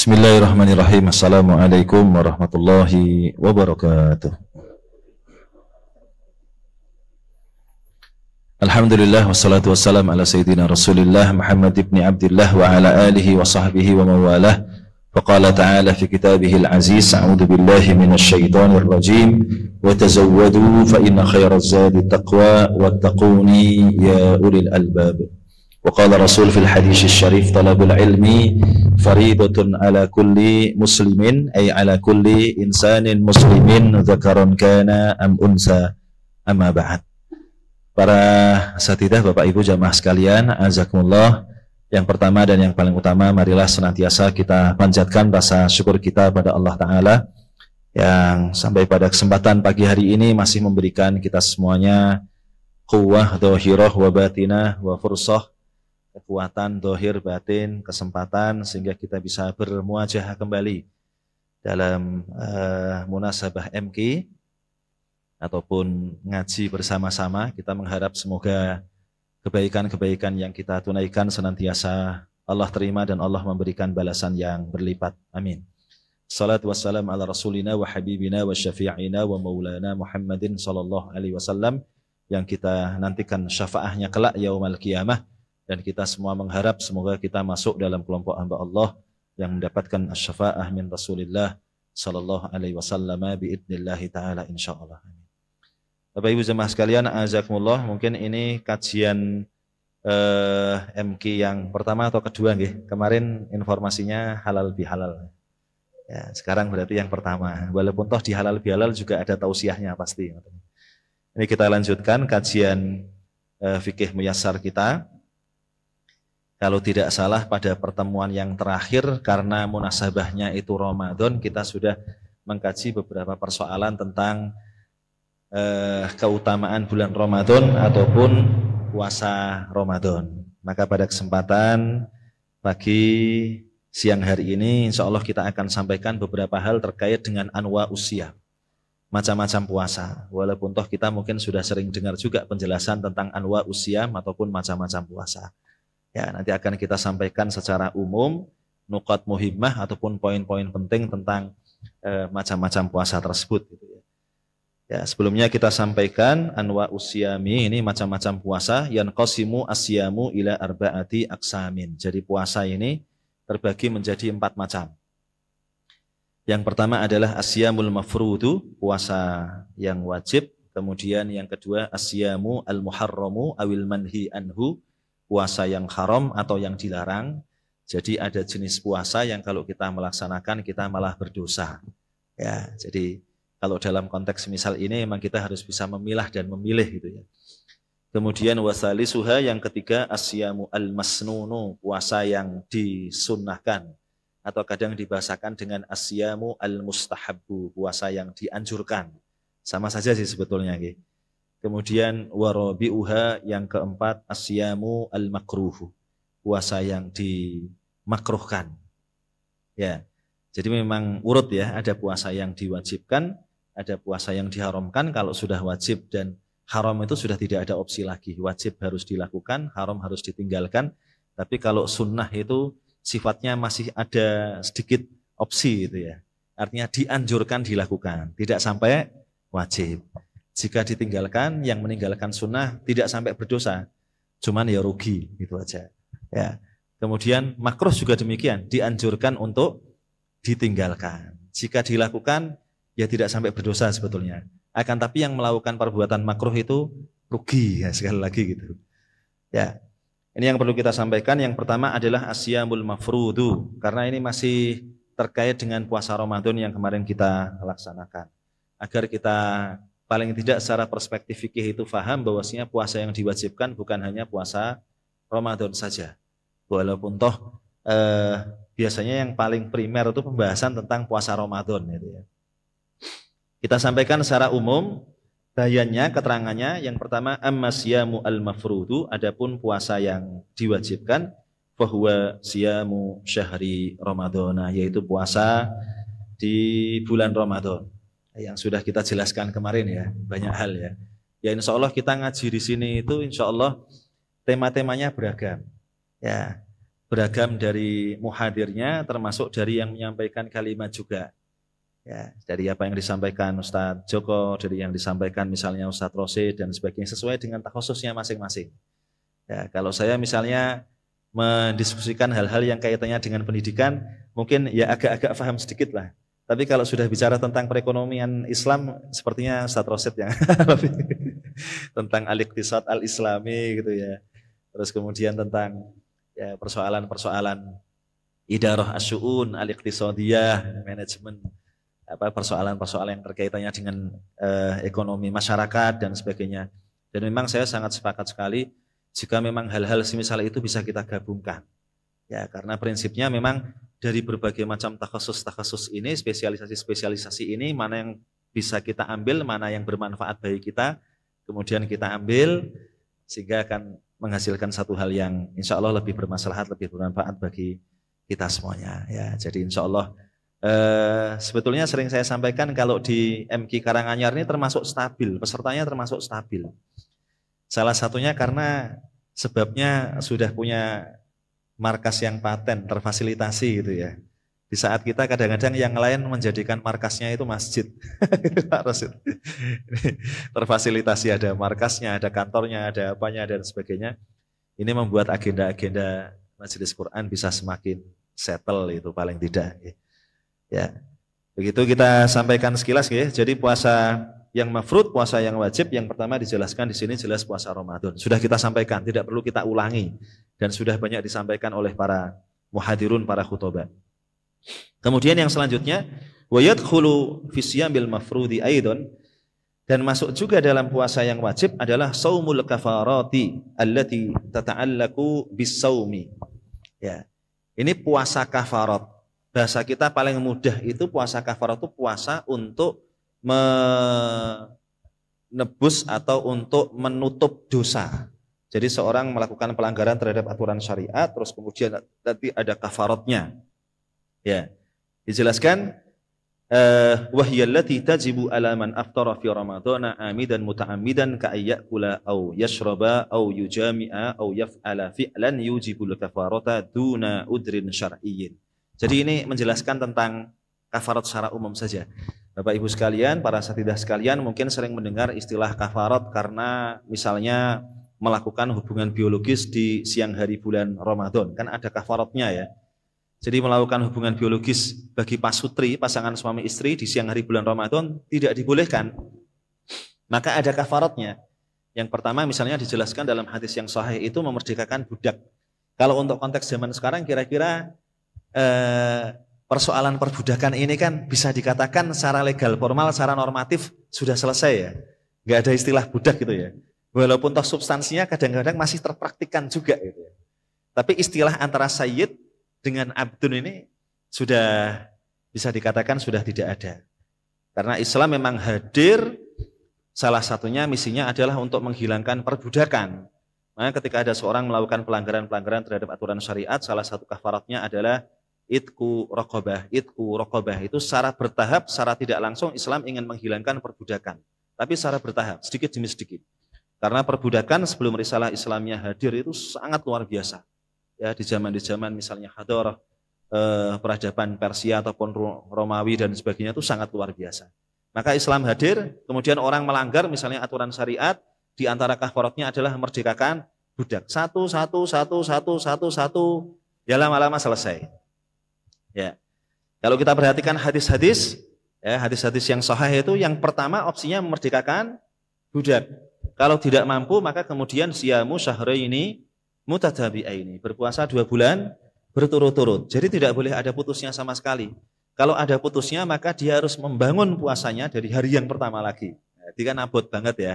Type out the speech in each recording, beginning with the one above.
Bismillahirrahmanirrahim. Assalamualaikum warahmatullahi wabarakatuh. Alhamdulillah wassalatu wassalam ala sayyidina Rasulillah Muhammad ibn Abdullah wa ala alihi wa sahbihi wa mawalah. Faqala ta'ala fi kitabihil aziz, a'udzu billahi minasy syaithanir rajim, wa tazawwadu fa inna khairaz zadi taqwa wattaquni ya ulil albab. وقال رسول في الحديث الشريف طلب العلم فريضة على كل مسلم أي على كل إنسان مسلم ذكر كان أم أنثى أما بعد. Para asatidzah, Bapak Ibu jamaah sekalian, azakumullah. Yang pertama dan yang paling utama, marilah senantiasa kita panjatkan rasa syukur kita pada Allah Ta'ala yang sampai pada kesempatan pagi hari ini masih memberikan kita semuanya quwwah dhahirah wa batinah wa fursah, kekuatan dohir batin, kesempatan sehingga kita bisa bermuajah kembali dalam munasabah MK ataupun ngaji bersama-sama. Kita mengharap semoga kebaikan-kebaikan yang kita tunaikan senantiasa Allah terima dan Allah memberikan balasan yang berlipat. Amin. Salatu wassalam ala rasulina wa habibina wa syafi'ina wa maulana Muhammadin sallallahu alaihi wasallam yang kita nantikan syafaahnya kelak yaumal qiyamah. Dan kita semua mengharap semoga kita masuk dalam kelompok hamba Allah yang mendapatkan asy-syafa'ah min Rasulillah sallallahu alaihi wasallam biidznillah taala insyaallah. Bapak Ibu jemaah sekalian, azakumullah, mungkin ini kajian MK yang pertama atau kedua nggih. Kemarin informasinya halal bihalal. Ya, sekarang berarti yang pertama. Walaupun toh di halal bihalal juga ada tausiahnya pasti. Ini kita lanjutkan kajian fikih muyassar kita. Kalau tidak salah pada pertemuan yang terakhir karena munasabahnya itu Ramadan, kita sudah mengkaji beberapa persoalan tentang keutamaan bulan Ramadan ataupun puasa Ramadan. Maka pada kesempatan pagi siang hari ini insya Allah kita akan sampaikan beberapa hal terkait dengan anwa usia, macam-macam puasa. Walaupun toh kita mungkin sudah sering dengar juga penjelasan tentang anwa usia ataupun macam-macam puasa. Ya, nanti akan kita sampaikan secara umum nuqat muhimmah ataupun poin-poin penting tentang macam-macam puasa tersebut gitu ya. Ya, sebelumnya kita sampaikan anwa usyami ini macam-macam puasa yang qasimu asyamu ila arba'ati aqsamin. Jadi puasa ini terbagi menjadi 4 macam. Yang pertama adalah asyamul mafrudu, puasa yang wajib. Kemudian yang kedua asyamu al-muharramu awil manhi anhu, puasa yang haram atau yang dilarang. Jadi ada jenis puasa yang kalau kita melaksanakan kita malah berdosa. Ya, jadi kalau dalam konteks misal ini memang kita harus bisa memilah dan memilih gitu ya. Kemudian wasalisuha, yang ketiga asyamu al-masnunu, puasa yang disunnahkan atau kadang dibahasakan dengan asyamu al-mustahabbu, puasa yang dianjurkan. Sama saja sih sebetulnya gitu. Kemudian warabi'uha, yang keempat asyamu al-makruhu, puasa yang dimakruhkan. Ya. Jadi memang urut ya, ada puasa yang diwajibkan, ada puasa yang diharamkan. Kalau sudah wajib dan haram itu sudah tidak ada opsi lagi. Wajib harus dilakukan, haram harus ditinggalkan. Tapi kalau sunnah itu sifatnya masih ada sedikit opsi itu ya. Artinya dianjurkan dilakukan, tidak sampai wajib. Jika ditinggalkan, yang meninggalkan sunnah tidak sampai berdosa, cuman ya rugi, gitu aja. Ya. Kemudian makruh juga demikian, dianjurkan untuk ditinggalkan. Jika dilakukan, ya tidak sampai berdosa sebetulnya. Akan tapi yang melakukan perbuatan makruh itu rugi, ya, sekali lagi gitu. Ya, ini yang perlu kita sampaikan. Yang pertama adalah asyamul mafrudu, karena ini masih terkait dengan puasa Ramadan yang kemarin kita laksanakan. Agar kita paling tidak secara perspektif fikih itu faham bahwasanya puasa yang diwajibkan bukan hanya puasa Ramadan saja. Walaupun toh biasanya yang paling primer itu pembahasan tentang puasa Ramadan gitu ya. Kita sampaikan secara umum bayannya, keterangannya. Yang pertama ammasyamu al-mafrudu, adapun puasa yang diwajibkan fahuwa siyamu syahri Ramadhana, yaitu puasa di bulan Ramadan. Yang sudah kita jelaskan kemarin ya, banyak hal ya. Ya insya Allah kita ngaji di sini itu insya Allah tema-temanya beragam. Ya, beragam dari muhadirnya, termasuk dari yang menyampaikan kalimat juga. Ya, dari apa yang disampaikan Ustadz Joko, dari yang disampaikan misalnya Ustadz Rosid dan sebagainya, sesuai dengan takhususnya masing-masing. Ya, kalau saya misalnya mendiskusikan hal-hal yang kaitannya dengan pendidikan, mungkin ya agak-agak paham sedikit lah. Tapi kalau sudah bicara tentang perekonomian Islam, sepertinya Ustadz Rosid yang lebih tentang al-iqtisad al-islami gitu ya. Terus kemudian tentang ya persoalan-persoalan idarah asyu'un al-iqtisadiyah, manajemen persoalan-persoalan yang terkaitannya dengan ekonomi masyarakat dan sebagainya. Dan memang saya sangat sepakat sekali jika memang hal-hal semisal itu bisa kita gabungkan. Ya, karena prinsipnya memang dari berbagai macam takhasus-takhasus ini, spesialisasi-spesialisasi ini, mana yang bisa kita ambil, mana yang bermanfaat bagi kita, kemudian kita ambil, sehingga akan menghasilkan satu hal yang insya Allah lebih bermaslahat, lebih bermanfaat bagi kita semuanya. Ya, jadi insya Allah sebetulnya sering saya sampaikan kalau di MQ Karanganyar ini termasuk stabil, pesertanya termasuk stabil. Salah satunya karena sebabnya sudah punya markas yang paten, terfasilitasi gitu ya. Di saat kita kadang-kadang yang lain menjadikan markasnya itu masjid. Terfasilitasi, ada markasnya, ada kantornya, ada apanya dan sebagainya. Ini membuat agenda-agenda Majelis Quran bisa semakin settle itu paling tidak. Ya, begitu kita sampaikan sekilas ya. Jadi puasa yang mafrud, puasa yang wajib, yang pertama dijelaskan di sini jelas puasa Ramadan. Sudah kita sampaikan, tidak perlu kita ulangi dan sudah banyak disampaikan oleh para muhadirun, para khutbah. Kemudian yang selanjutnya wa yadkhulu fi siyamil mafrudi aidon, dan masuk juga dalam puasa yang wajib adalah saumul kafarati allati tata'allaqu bis saumi. Ya. Ini puasa kafarat. Bahasa kita paling mudah itu puasa kafarat itu puasa untuk menebus atau untuk menutup dosa. Jadi seorang melakukan pelanggaran terhadap aturan syariat, terus kemudian nanti ada kafaratnya. Ya, dijelaskan wahyallati tajibu ala man aftara fi ramadhana amidan muta'ammidan ka ayyakula au yashraba au yujami'a au yaf'ala fi'lan yujibul kafarata duna udrin syar'iyyin. Jadi ini menjelaskan tentang kafarat secara umum saja. Bapak Ibu sekalian, para satidah sekalian mungkin sering mendengar istilah kafarat karena misalnya melakukan hubungan biologis di siang hari bulan Ramadan. Kan ada kafaratnya ya. Jadi melakukan hubungan biologis bagi pasutri, pasangan suami istri di siang hari bulan Ramadan tidak dibolehkan. Maka ada kafaratnya. Yang pertama misalnya dijelaskan dalam hadis yang sahih itu memerdekakan budak. Kalau untuk konteks zaman sekarang kira-kira persoalan perbudakan ini kan bisa dikatakan secara legal formal, secara normatif sudah selesai ya. Nggak ada istilah budak gitu ya. Walaupun toh substansinya kadang-kadang masih terpraktikkan juga gitu ya. Tapi istilah antara sayyid dengan abdun ini sudah bisa dikatakan sudah tidak ada. Karena Islam memang hadir, salah satunya misinya adalah untuk menghilangkan perbudakan. Maka ketika ada seorang melakukan pelanggaran-pelanggaran terhadap aturan syariat, salah satu kafaratnya adalah itku raqabah. Itku raqabah itu secara bertahap, secara tidak langsung Islam ingin menghilangkan perbudakan. Tapi secara bertahap, sedikit demi sedikit. Karena perbudakan sebelum risalah Islamnya hadir itu sangat luar biasa. Ya, di zaman misalnya hadarah, peradaban Persia ataupun Romawi dan sebagainya itu sangat luar biasa. Maka Islam hadir, kemudian orang melanggar misalnya aturan syariat, di antara kafaratnya adalah merdekakan budak. Satu, ya lama-lama selesai. Ya, kalau kita perhatikan hadis-hadis, ya, hadis-hadis yang sahih itu yang pertama opsinya memerdekakan budak. Kalau tidak mampu maka kemudian siyamu syahraini mutatabi'aini, berpuasa 2 bulan berturut-turut. Jadi tidak boleh ada putusnya sama sekali. Kalau ada putusnya maka dia harus membangun puasanya dari hari yang pertama lagi. Jadi kan abot banget ya,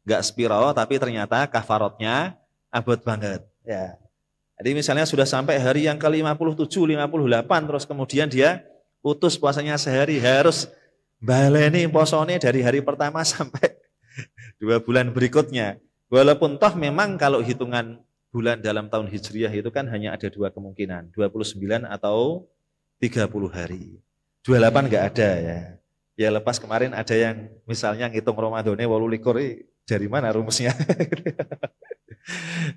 nggak spiral tapi ternyata kafaratnya abot banget. Ya. Jadi misalnya sudah sampai hari yang ke-57, 58, terus kemudian dia putus puasanya sehari, harus baleni posone dari hari pertama sampai 2 bulan berikutnya. Walaupun toh memang kalau hitungan bulan dalam tahun Hijriah itu kan hanya ada 2 kemungkinan, 29 atau 30 hari. 28 enggak ada ya. Ya lepas kemarin ada yang misalnya ngitung Ramadannya 28 dari mana rumusnya.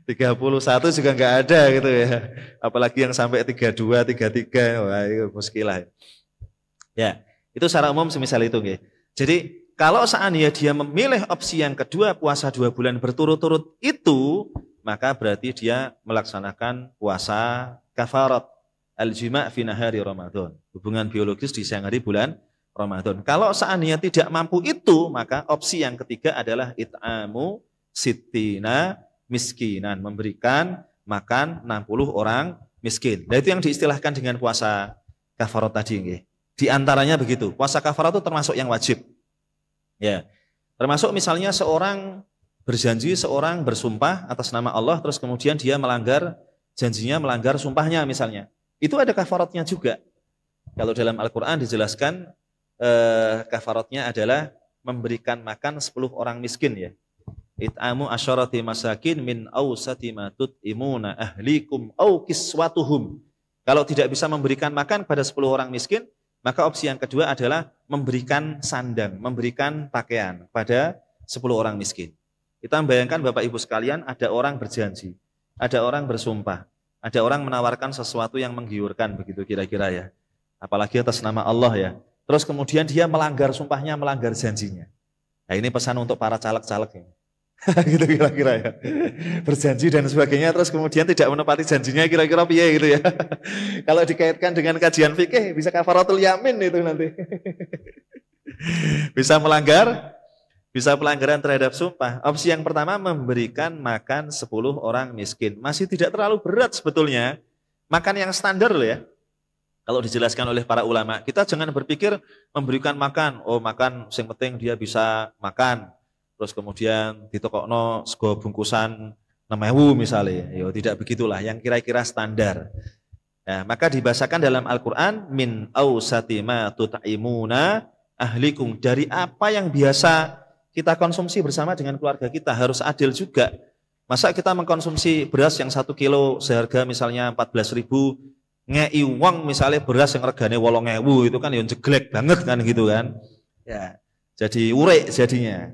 31 juga nggak ada gitu ya. Apalagi yang sampai 32, 33, wah itu muskilah. Ya, itu secara umum semisal itu nggih. Jadi kalau seandainya dia memilih opsi yang kedua puasa 2 bulan berturut-turut itu, maka berarti dia melaksanakan puasa kafarat al-jima' fi nahari Ramadan. Hubungan biologis di siang hari bulan Ramadan. Kalau seandainya tidak mampu itu, maka opsi yang ketiga adalah it'amu sittina miskinan, memberikan makan 60 orang miskin. Nah itu yang diistilahkan dengan puasa kafarat tadi nggih. Di antaranya begitu. Puasa kafarat itu termasuk yang wajib. Ya. Termasuk misalnya seorang berjanji, seorang bersumpah atas nama Allah terus kemudian dia melanggar janjinya, melanggar sumpahnya misalnya. Itu ada kafaratnya juga. Kalau dalam Al-Qur'an dijelaskan kafaratnya adalah memberikan makan 10 orang miskin ya. It'amu asyarati masakin min awsati ma tut'imuna ahlikum aw kiswatuhum. Kalau tidak bisa memberikan makan kepada 10 orang miskin, maka opsi yang kedua adalah memberikan sandang, memberikan pakaian kepada 10 orang miskin. Kita membayangkan Bapak Ibu sekalian, ada orang berjanji, ada orang bersumpah, ada orang menawarkan sesuatu yang menggiurkan begitu kira-kira ya. Apalagi atas nama Allah ya. Terus kemudian dia melanggar sumpahnya, melanggar janjinya. Nah ini pesan untuk para caleg-caleg ini. Gitu kira-kira ya. Berjanji dan sebagainya terus kemudian tidak menepati janjinya kira-kira piye gitu ya. Kalau dikaitkan dengan kajian fikih bisa kafaratul yamin itu nanti. Bisa melanggar, bisa pelanggaran terhadap sumpah. Opsi yang pertama memberikan makan 10 orang miskin. Masih tidak terlalu berat sebetulnya. Makan yang standar loh ya. Kalau dijelaskan oleh para ulama, kita jangan berpikir memberikan makan, oh makan yang penting dia bisa makan. Terus kemudian ditokokno sego bungkusan 6.000 misalnya. Ya tidak begitulah, yang kira-kira standar. Nah, maka dibahasakan dalam Al-Qur'an min awsati ma tut'imuna ahlikum, dari apa yang biasa kita konsumsi bersama dengan keluarga kita, harus adil juga. Masa kita mengkonsumsi beras yang 1 kilo seharga misalnya 14.000, ngei wong misalnya beras yang regane 8.000 itu kan ya jeglek banget kan gitu kan. Ya, jadi urek jadinya.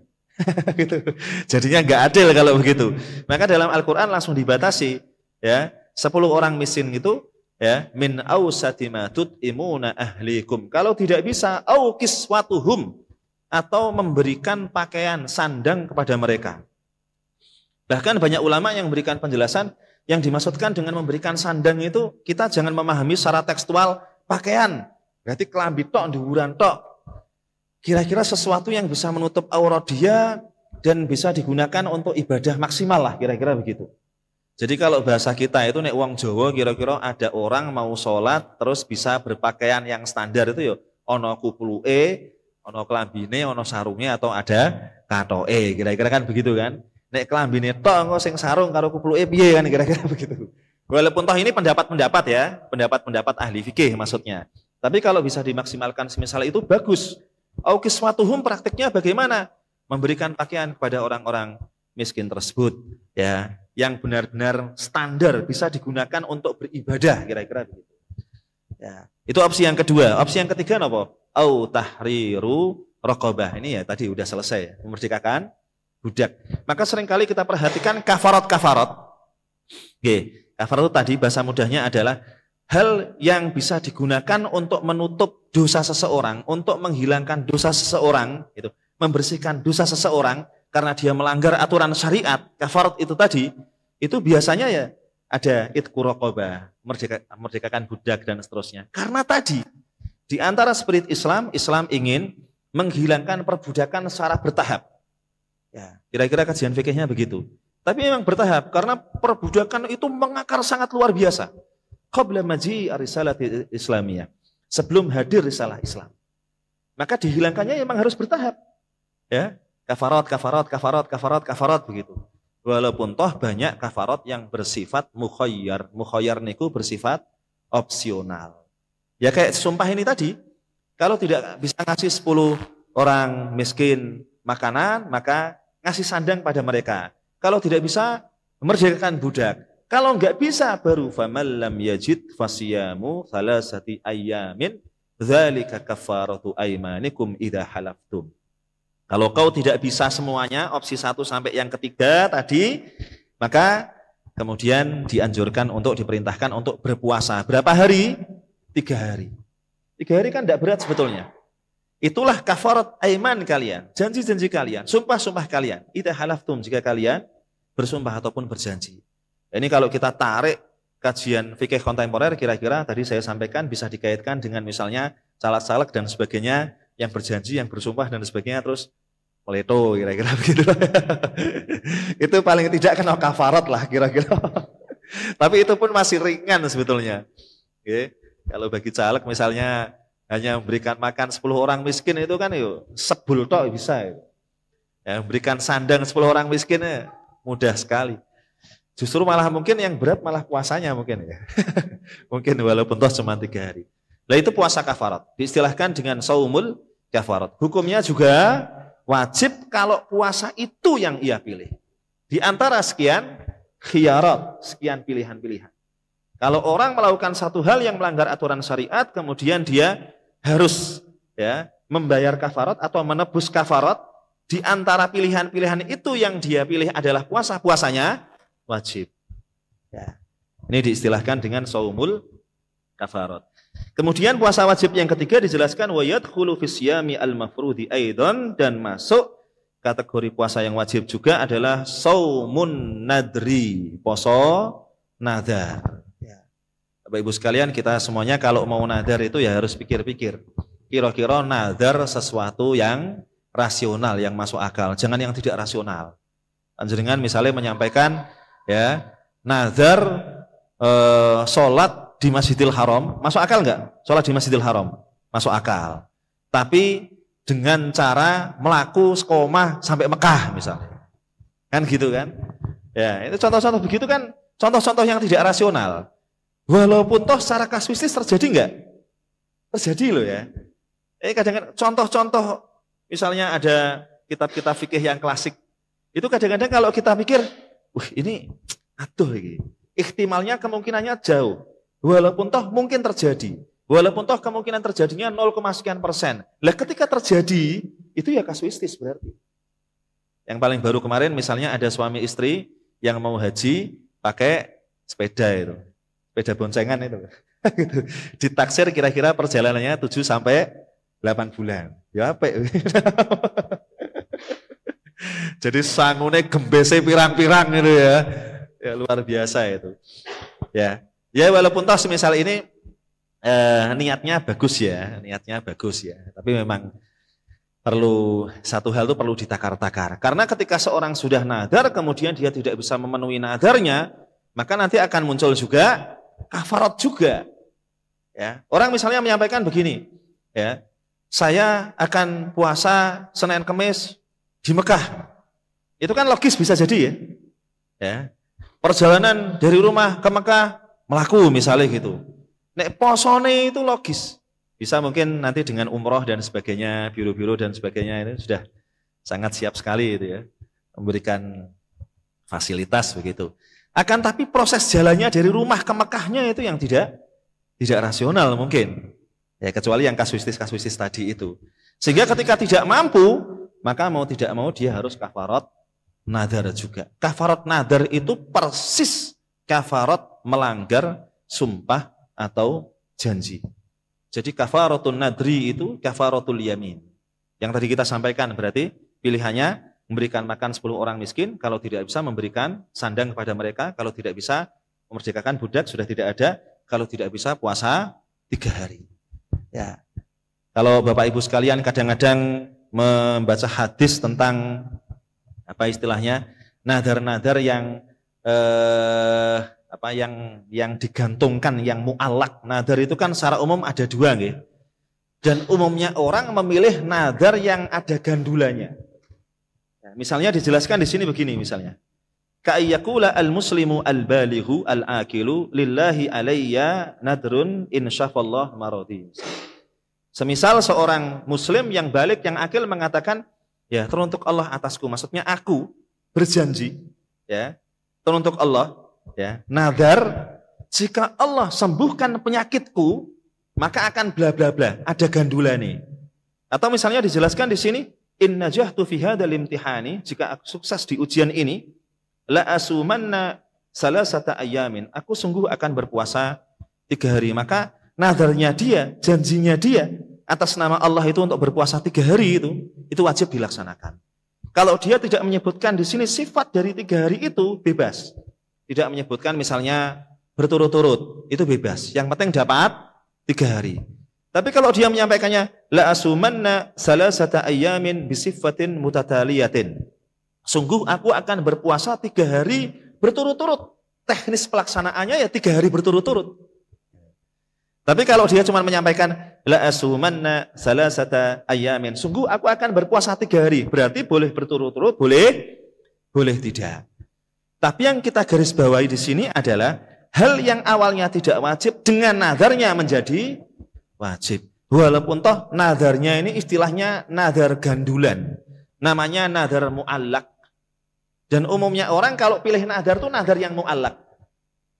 Gitu. Jadinya nggak adil kalau begitu. Maka dalam Al-Qur'an langsung dibatasi ya, 10 orang miskin itu ya min awsati ma tut'imuna ahlikum. Kalau tidak bisa au kiswatuhum, atau memberikan pakaian sandang kepada mereka. Bahkan banyak ulama yang memberikan penjelasan yang dimaksudkan dengan memberikan sandang itu kita jangan memahami secara tekstual pakaian. Berarti kelambi tok, ndiwuran tok. Kira-kira sesuatu yang bisa menutup aurat dia dan bisa digunakan untuk ibadah maksimal lah, kira-kira begitu. Jadi kalau bahasa kita itu nek wong Jawa kira-kira ada orang mau sholat terus bisa berpakaian yang standar itu ya ono kupluke, ono klambine, ono sarungnya atau ada katoke, kira-kira kan begitu kan. Nek klambine tok engko sing sarung karo kupluke piye kan kira-kira begitu. Walaupun toh ini pendapat-pendapat ya, pendapat-pendapat ahli fikih maksudnya. Tapi kalau bisa dimaksimalkan semisal itu bagus. Au kiswatuhum praktiknya bagaimana? Memberikan pakaian kepada orang-orang miskin tersebut ya, yang benar-benar standar bisa digunakan untuk beribadah kira-kira begitu. Ya, itu opsi yang kedua. Opsi yang ketiga apa? Au tahriru raqabah. Ini ya tadi udah selesai, memerdekakan budak. Maka seringkali kita perhatikan kafarat-kafarat. Oke, kafarat itu tadi bahasa mudahnya adalah hal yang bisa digunakan untuk menutup dosa seseorang, untuk menghilangkan dosa seseorang, itu, membersihkan dosa seseorang karena dia melanggar aturan syariat. Kafarat itu tadi, itu biasanya ya ada itqu raqabah, merdekakan budak dan seterusnya. Karena tadi di antara spirit Islam, Islam ingin menghilangkan perbudakan secara bertahap. Ya, kira-kira kajian fikihnya begitu. Tapi memang bertahap karena perbudakan itu mengakar sangat luar biasa. Qabla maji arisalati islamiyah, sebelum hadir risalah Islam. Maka dihilangkannya memang harus bertahap. Ya, kafarat begitu. Walaupun toh banyak kafarat yang bersifat mukhayyar. Mukhayyar niku bersifat opsional. Ya kayak sumpah ini tadi, kalau tidak bisa ngasih 10 orang miskin makanan, maka ngasih sandang pada mereka. Kalau tidak bisa, memerdekakan budak. Kalau enggak bisa, baru faman lam yajid fasiyamu salasati ayyamin dzalika kafaratu aymanikum idza halaftum. Kalau kau tidak bisa semuanya, opsi 1 sampai yang ketiga tadi, Maka kemudian dianjurkan untuk diperintahkan untuk berpuasa. Berapa hari? 3 hari. 3 hari kan tidak berat sebetulnya. Itulah kafarat aiman kalian, janji-janji kalian, sumpah-sumpah kalian. Idza halaftum, jika kalian bersumpah ataupun berjanji. Ini kalau kita tarik kajian fikih kontemporer, kira-kira tadi saya sampaikan bisa dikaitkan dengan misalnya caleg-caleg dan sebagainya yang berjanji, yang bersumpah dan sebagainya, terus meleto kira-kira begitu. Itu paling tidak kena kafarat lah kira-kira. Tapi itu pun masih ringan sebetulnya. Oke. Kalau bagi caleg misalnya hanya memberikan makan 10 orang miskin itu kan yuk sebul tok bisa. Ya, memberikan sandang 10 orang miskin ya, mudah sekali. Justru malah mungkin yang berat malah puasanya mungkin ya. Mungkin walaupun toh cuma 3 hari. Nah itu puasa kafarat. Diistilahkan dengan saumul kafarat. Hukumnya juga wajib kalau puasa itu yang ia pilih. Di antara sekian khiyarat, sekian pilihan-pilihan. Kalau orang melakukan satu hal yang melanggar aturan syariat, kemudian dia harus ya membayar kafarat atau menebus kafarat, di antara pilihan-pilihan itu yang dia pilih adalah puasa, puasanya wajib. Ya. Ini diistilahkan dengan saumul kafarat. Kemudian puasa wajib yang ketiga dijelaskan wa yadkhulu fi siyami al-mafrudi aidan, dan masuk kategori puasa yang wajib juga adalah saumun nadri, poso nadar. Bapak Ibu sekalian, kita semuanya kalau mau nadar itu ya harus pikir-pikir. Kira-kira nadar sesuatu yang rasional, yang masuk akal, jangan yang tidak rasional. Panjenengan misalnya menyampaikan ya nadar sholat di Masjidil Haram, masuk akal enggak? Sholat di Masjidil Haram, masuk akal. Tapi dengan cara melaku sekomah sampai Mekah misalnya. Kan gitu kan? Ya, itu contoh-contoh begitu kan, contoh-contoh yang tidak rasional. Walaupun toh secara kasuistis terjadi enggak? Terjadi loh ya. Kadang-kadang contoh-contoh misalnya ada kitab-kitab fikih yang klasik. Itu kadang-kadang kalau kita pikir, wah ini aduh ini. Ihtimalnya kemungkinannya jauh. Walaupun toh mungkin terjadi. Walaupun toh kemungkinan terjadinya 0, sekian %. Lah ketika terjadi, itu ya kasuistis berarti. Yang paling baru kemarin misalnya ada suami istri yang mau haji pakai sepeda itu. Sepeda boncengan itu. Ditaksir kira-kira perjalanannya 7 sampai 8 bulan. Ya apa? Jadi sangune gembese pirang-pirang gitu ya. Ya luar biasa itu. Ya. Ya walaupun toh semisal ini niatnya bagus ya, Tapi memang perlu satu hal itu perlu ditakar-takar. Karena ketika seorang sudah nadar kemudian dia tidak bisa memenuhi nadarnya, maka nanti akan muncul juga kafarat juga. Ya. Orang misalnya menyampaikan begini, ya, saya akan puasa Senin Kemis di Mekah. Itu kan logis bisa jadi ya. Ya. Perjalanan dari rumah ke Mekah melaku misalnya gitu. Nek posone itu logis. Bisa mungkin nanti dengan umroh dan sebagainya, biru-biru dan sebagainya itu sudah sangat siap sekali itu ya. Memberikan fasilitas begitu. Akan tapi proses jalannya dari rumah ke Mekahnya itu yang tidak rasional mungkin. Ya kecuali yang kasuistis tadi itu. Sehingga ketika tidak mampu, maka mau tidak mau dia harus kafarat nadar juga. Kafarat nadar itu persis kafarat melanggar sumpah atau janji. Jadi kafaratun nadri itu kafaratul yamin. Yang tadi kita sampaikan berarti pilihannya memberikan makan 10 orang miskin, kalau tidak bisa memberikan sandang kepada mereka, kalau tidak bisa memerdekakan budak sudah tidak ada, kalau tidak bisa puasa 3 hari. Ya. Kalau Bapak Ibu sekalian kadang-kadang membaca hadis tentang apa istilahnya nadar-nadar yang yang digantungkan, yang mu'allak. Nadar itu kan secara umum ada 2 nggih. Dan umumnya orang memilih nadar yang ada gandulanya. Misalnya dijelaskan di sini begini misalnya. Ka'ayyakula al-muslimu al-balighu al-akilu lillahi alayya nadrun insyafallah maradi. Semisal seorang muslim yang balik, yang akil mengatakan, ya teruntuk Allah atasku. Maksudnya aku berjanji, ya teruntuk Allah, ya nadar, jika Allah sembuhkan penyakitku, maka akan bla bla bla. Ada gandulane. Atau misalnya dijelaskan di sini, in najahtu fi hadzal imtihani, jika aku sukses di ujian ini, la asumanna salasata ayamin. Aku sungguh akan berpuasa 3 hari. Maka nadarnya dia, janjinya dia atas nama Allah itu untuk berpuasa 3 hari itu wajib dilaksanakan. Kalau dia tidak menyebutkan di sini sifat dari 3 hari itu bebas. Tidak menyebutkan misalnya berturut-turut, itu bebas. Yang penting dapat 3 hari. Tapi kalau dia menyampaikannya la asumanna salasata ayamin bisifatin mutataliyatin. Sungguh aku akan berpuasa 3 hari berturut-turut. Teknis pelaksanaannya ya 3 hari berturut-turut. Tapi kalau dia cuma menyampaikan la asumanna salasata ayamin, sungguh aku akan berpuasa 3 hari, berarti boleh berturut-turut, boleh tidak. Tapi yang kita garis bawahi di sini adalah hal yang awalnya tidak wajib dengan nadarnya menjadi wajib. Walaupun toh nadarnya ini istilahnya nadar gandulan, namanya nadar mu'allak. Dan umumnya orang kalau pilih nadar itu nadar yang mu'allak.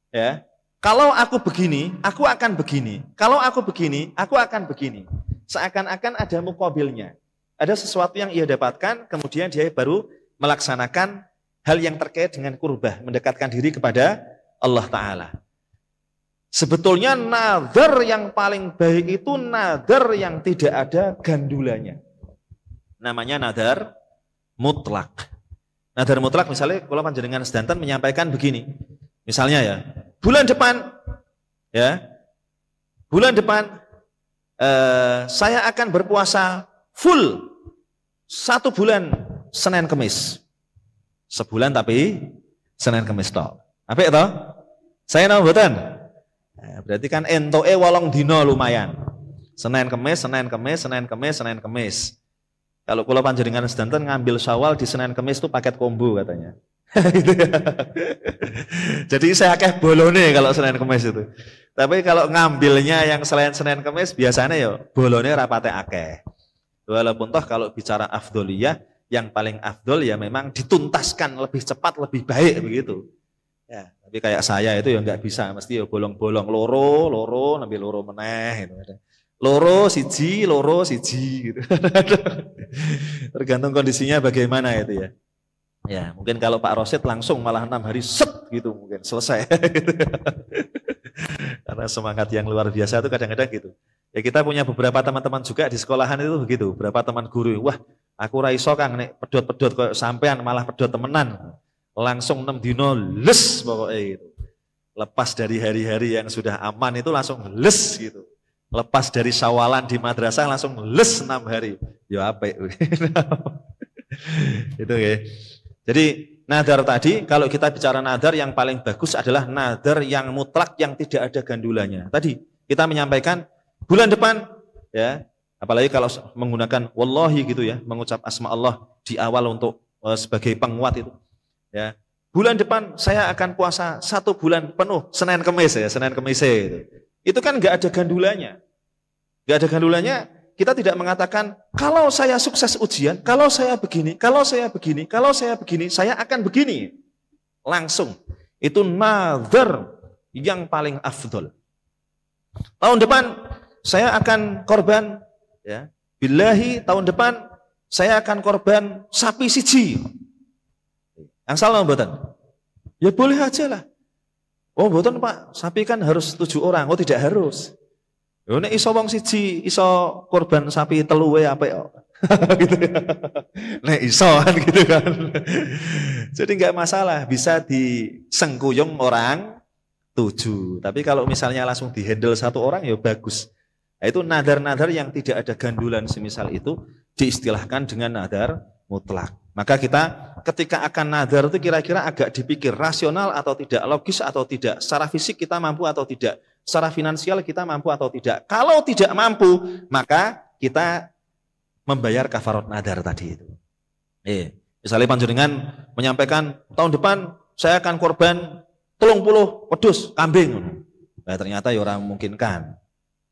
Ya. Kalau aku begini, aku akan begini. Kalau aku begini, aku akan begini. Seakan-akan ada muqabilnya. Ada sesuatu yang ia dapatkan, kemudian dia baru melaksanakan hal yang terkait dengan kurbah, mendekatkan diri kepada Allah Ta'ala. Sebetulnya nadar yang paling baik itu nadar yang tidak ada gandulannya. Namanya nadar mutlak. Nadar mutlak misalnya kalau panjenengan sedanten menyampaikan begini. Misalnya ya, bulan depan saya akan berpuasa full 1 bulan Senin Kemis. Sebulan tapi Senin Kemis toh. Apik toh? Saya napa mboten? Berarti kan entoke 8 dina lumayan. Senin Kemis, Senin Kemis, Senin Kemis, Senin Kemis. Kalau kula panjenengan sedanten ngambil Syawal di Senin Kemis itu paket combo katanya. Jadi saya akeh bolone kalau Senin Kemis itu. Tapi kalau ngambilnya yang selain Senin Kemis biasanya ya bolone rapate akeh. Walaupun toh kalau bicara afdoliyah yang paling afdol ya memang dituntaskan lebih cepat lebih baik begitu. Ya, tapi kayak saya itu ya nggak bisa, mesti ya bolong-bolong loro nabi loro meneh gitu. Loro siji gitu. Tergantung kondisinya bagaimana itu ya. Ya, mungkin kalau Pak Rosid langsung malah 6 hari set gitu mungkin selesai. Karena semangat yang luar biasa itu kadang-kadang gitu. Ya kita punya beberapa teman-teman juga di sekolahan itu begitu, beberapa teman guru. Wah, aku ra iso Kang nek pedhot-pedhot koyo sampean malah pedhot temenan. Langsung 6 dino les pokoknya gitu. Lepas dari hari-hari yang sudah aman itu langsung les gitu. Lepas dari syawalan di madrasah langsung les 6 hari. Ya apik. Itu ya. Jadi nadar tadi, kalau kita bicara nadar yang paling bagus adalah nadar yang mutlak yang tidak ada gandulannya. Tadi kita menyampaikan bulan depan ya, apalagi kalau menggunakan wallahi gitu ya, mengucap asma Allah di awal untuk sebagai penguat itu. Ya. Bulan depan saya akan puasa 1 bulan penuh Senin Kemis ya, Senin Kemis itu. Itu kan enggak ada gandulannya. Enggak ada gandulannya. Kita tidak mengatakan, kalau saya sukses ujian, kalau saya begini, saya akan begini. Langsung. Itu nadar yang paling afdol. Tahun depan, saya akan korban, ya, billahi tahun depan, saya akan korban sapi siji. Yang salah mboten? Ya boleh aja lah. Oh mboten Pak, sapi kan harus 7 orang. Oh tidak harus. Yo nek iso wong siji iso korban sapi 3 wae apik kok. Gitu. Nek iso kan gitu kan. Jadi enggak masalah, bisa disengkuyung orang 7. Tapi kalau misalnya langsung dihandle 1 orang ya bagus. Nah, itu nadar-nadar yang tidak ada gandulan semisal itu diistilahkan dengan nadar mutlak. Maka kita ketika akan nadar itu kira-kira agak dipikir rasional atau tidak, logis atau tidak, secara fisik kita mampu atau tidak, secara finansial kita mampu atau tidak. Kalau tidak mampu, maka kita membayar kafarat nadar tadi itu. Misalnya panjenengan menyampaikan tahun depan saya akan korban 30 wedhus kambing. Nah, ternyata ya orang memungkinkan.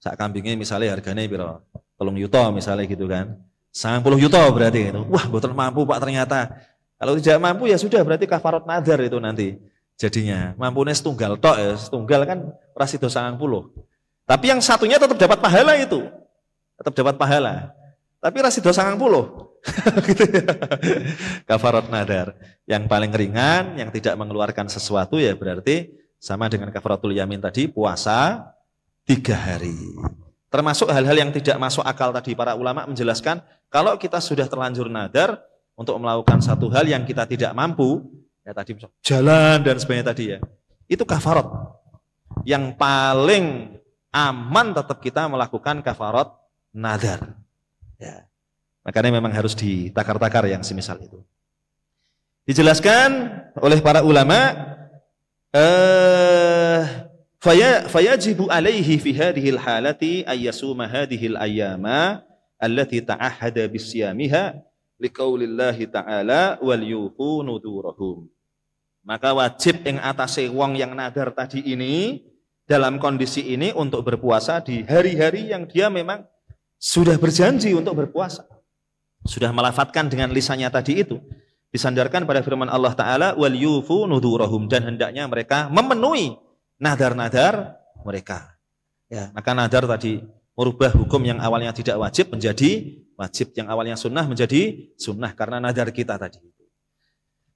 Sak kambingnya misalnya harganya piro? 3 juta misalnya gitu kan. 90 juta berarti itu. Wah, mboten mampu Pak ternyata. Kalau tidak mampu ya sudah berarti kafarat nadar itu nanti. Jadinya mampunya setunggal tok ya, setunggal kan ora sida 90. Tapi yang satunya tetap dapat pahala itu. Tetap dapat pahala. Tapi rasido 90. Gitu ya. Kafarat nadar. Yang paling ringan, yang tidak mengeluarkan sesuatu ya berarti sama dengan kafaratul yamin tadi, puasa 3 hari. Termasuk hal-hal yang tidak masuk akal tadi, para ulama menjelaskan, kalau kita sudah terlanjur nadar untuk melakukan satu hal yang kita tidak mampu, ya tadi jalan dan sebagainya tadi ya, itu kafarat. Yang paling aman tetap kita melakukan kafarat nadar. Ya. Makanya memang harus ditakar-takar yang semisal itu. Dijelaskan oleh para ulama, fayajibu alaihi fi hadhil halati ayyasuma hadhil ayyama allati ta'ahhada bisyamiha liqaulillahi ta'ala wal yufu nudurahum. Maka wajib ing atase wong yang nadar tadi ini dalam kondisi ini untuk berpuasa di hari-hari yang dia memang sudah berjanji untuk berpuasa. Sudah melafatkan dengan lisannya tadi itu. Disandarkan pada firman Allah Ta'ala, wal yufu nudurahum, dan hendaknya mereka memenuhi nadar-nadar mereka. Ya, maka nadar tadi merubah hukum yang awalnya tidak wajib menjadi wajib, yang awalnya sunnah menjadi sunnah karena nadar kita tadi.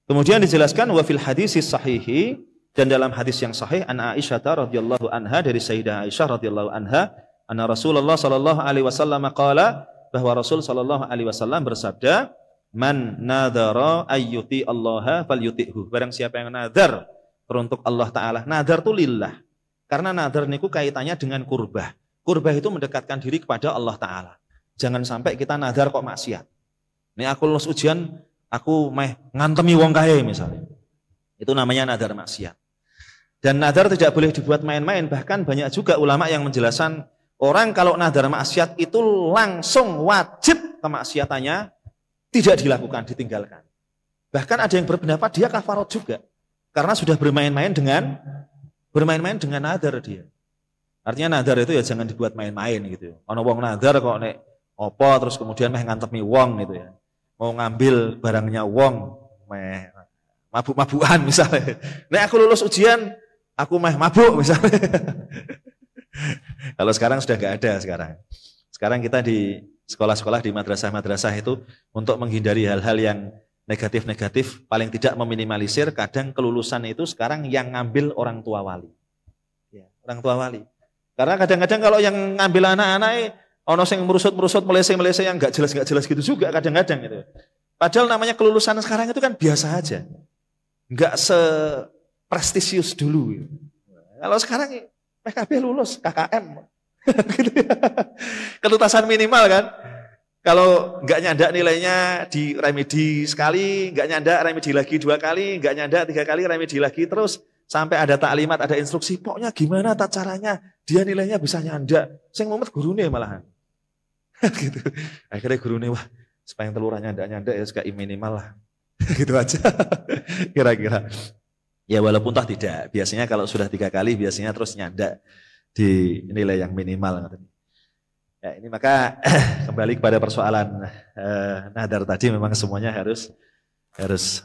Kemudian dijelaskan wa fil hadis sahihi, dan dalam hadis yang sahih an Aisyah radhiyallahu anha, dari Sayyidah Aisyah radhiyallahu anha, anna Rasulullah sallallahu alaihi wasallam qala, bahwa Rasul sallallahu alaihi wasallam bersabda, man nadhara ayyuti Allah falyuti'hu. Barang siapa yang nadar teruntuk Allah Ta'ala. Nadar itu lillah. Karena nadar niku kaitannya dengan kurbah. Kurbah itu mendekatkan diri kepada Allah Ta'ala. Jangan sampai kita nadar kok maksiat. Ini aku lulus ujian, aku meh ngantemi wong kae misalnya. Itu namanya nadar maksiat. Dan nadar tidak boleh dibuat main-main. Bahkan banyak juga ulama yang menjelaskan, orang kalau nadar maksiat itu langsung wajib kemaksiatannya tidak dilakukan, ditinggalkan. Bahkan ada yang berpendapat dia kafarat juga. Karena sudah bermain-main dengan nadar dia. Artinya nadar itu ya jangan dibuat main-main gitu. Ono wong nadar kok nek opo terus kemudian meh ngantemi wong gitu ya. Mau ngambil barangnya wong, meh mabuk-mabukan misalnya. Nek aku lulus ujian, aku meh mabuk misalnya. Kalau sekarang sudah nggak ada sekarang. Sekarang kita di sekolah-sekolah, di madrasah-madrasah itu untuk menghindari hal-hal yang negatif-negatif, paling tidak meminimalisir, kadang kelulusan itu sekarang yang ngambil orang tua wali. Ya, orang tua wali. Karena kadang-kadang kalau yang ngambil anak-anak, ono sing merusut-merusut, melese-melese yang nggak jelas gitu juga kadang-kadang gitu. Padahal namanya kelulusan sekarang itu kan biasa aja. Nggak seprestisius dulu. Gitu. Kalau sekarang PKB lulus, KKM. Gitu ya. Kelutasan minimal kan. Kalau nggak nyandak nilainya di remedi sekali, nggak nyandak remedi lagi 2 kali, nggak nyandak 3 kali remedi lagi, terus sampai ada taklimat, ada instruksi, pokoknya gimana tak caranya dia nilainya bisa nyandak. Sing mumet gurune malahan. Gitu. Akhirnya gurune, wah supaya yang telurannya nyandak ya suka minimal lah. Gitu aja. Kira-kira. Ya walaupun toh tidak. Biasanya kalau sudah 3 kali biasanya terus nyandak di nilai yang minimal. Ya, ini maka kembali kepada persoalan nadar tadi, memang semuanya harus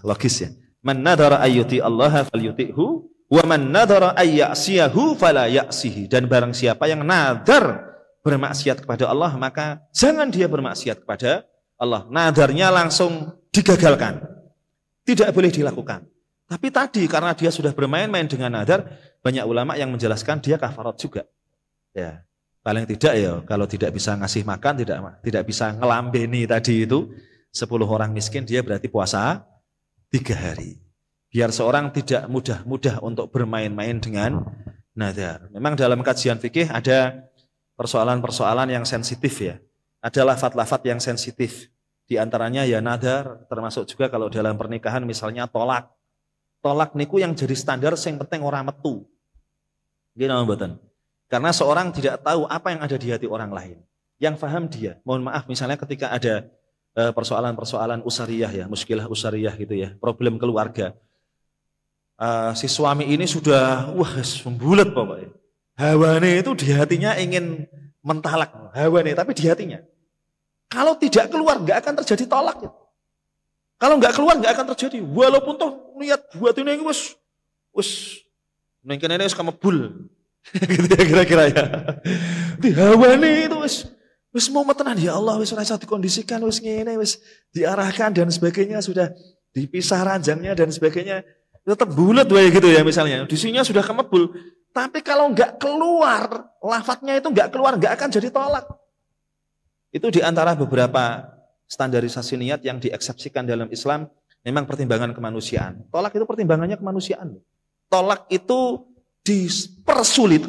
logis ya. Man nadara ayyuti Allah falyuti'hu wa man nadara ayyasiyahu fala ya'sihi. Dan barang siapa yang nadar bermaksiat kepada Allah, maka jangan dia bermaksiat kepada Allah. Nadarnya langsung digagalkan. Tidak boleh dilakukan. Tapi tadi karena dia sudah bermain-main dengan nadar, banyak ulama yang menjelaskan dia kafarat juga. Ya, paling tidak ya kalau tidak bisa ngasih makan, tidak bisa ngelambeni tadi itu 10 orang miskin, dia berarti puasa 3 hari. Biar seorang tidak mudah-mudah untuk bermain-main dengan nadar. Memang dalam kajian fikih ada persoalan-persoalan yang sensitif ya. Ada lafaz-lafaz yang sensitif. Di antaranya ya nadar, termasuk juga kalau dalam pernikahan misalnya tolak. Tolak niku yang jadi standar yang penting orang metu. Nggih napa mboten? Karena seorang tidak tahu apa yang ada di hati orang lain. Yang paham dia. Mohon maaf misalnya ketika ada persoalan-persoalan usariyah ya, muskilah usariyah gitu ya, problem keluarga. Si suami ini sudah membulat pokoknya. Hawane itu di hatinya ingin mentalak, hawane tapi di hatinya. Kalau tidak keluar nggak akan terjadi tolak. Kalau nggak keluar nggak akan terjadi. Walaupun toh niat buat ini wis neng kene wis kamebul. Gitu ya kira-kira ya. Di hawane itu wis Wis mau tenan ya Allah, wis ora iso dikondisikan, wis ngene, wis diarahkan dan sebagainya, sudah dipisah ranjangnya dan sebagainya. Tetap bulat wae gitu ya misalnya. Disinya sudah kemebul. Tapi kalau enggak keluar, lafadznya itu enggak keluar, enggak akan jadi tolak. Itu diantara beberapa standarisasi niat yang dieksepsikan dalam Islam, memang pertimbangan kemanusiaan. Tolak itu pertimbangannya kemanusiaan. Tolak itu dipersulit.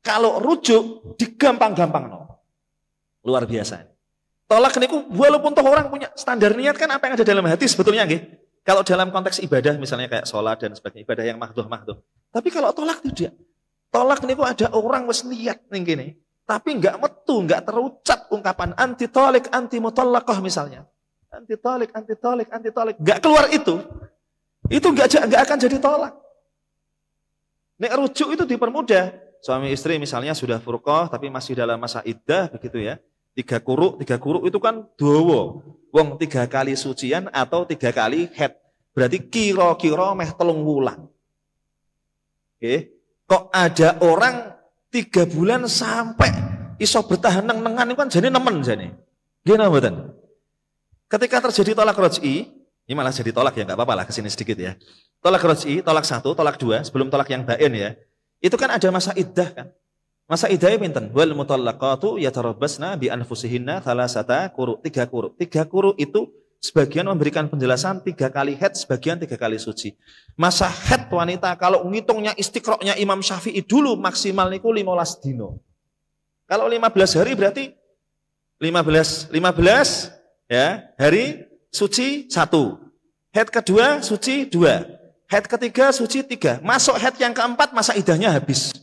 Kalau rujuk digampang-gampang. Luar biasa. Tolak niku walaupun toh orang punya standar niat kan apa yang ada dalam hati sebetulnya nggih. Kalau dalam konteks ibadah misalnya kayak sholat dan sebagainya, ibadah yang mahdoh. Tapi kalau tolak tidak. Tolak niku ada orang wis niat ning kene, tapi enggak metu, enggak terucap ungkapan anti tolik, anti mutallaqah misalnya. Anti tolik, anti tolik, anti tolik. Enggak keluar itu enggak akan jadi tolak. Nek rujuk itu dipermudah. Suami istri misalnya sudah furqah tapi masih dalam masa iddah begitu ya. 3 kuruk itu kan dawa. Wong 3 kali sucian atau 3 kali haid. Berarti kira-kira meh 3 wulan. Oke. Kok ada orang 3 bulan sampai iso bertahan neng-nengan itu kan jane nemen jane. Nggih napa mboten? Ketika terjadi tolak raj'i, ini malah jadi tolak ya enggak apa-apa lah kesini sedikit ya. Tolak raj'i, tolak 1, tolak 2, sebelum tolak yang bain ya. Itu kan ada masa iddah kan. Masa iddahnya pinten? Wal mutallaqatu yatarabbasna bi anfusihinna thalathata quru. 3 quru. 3 quru itu sebagian memberikan penjelasan 3 kali haid, sebagian 3 kali suci. Masa haid wanita kalau ngitungnya istiqra'nya Imam Syafi'i dulu maksimal niku 15 dino. Kalau 15 hari berarti 15 ya, hari suci 1. Haid kedua suci 2. Haid ketiga suci 3. Masuk haid yang keempat masa iddahnya habis.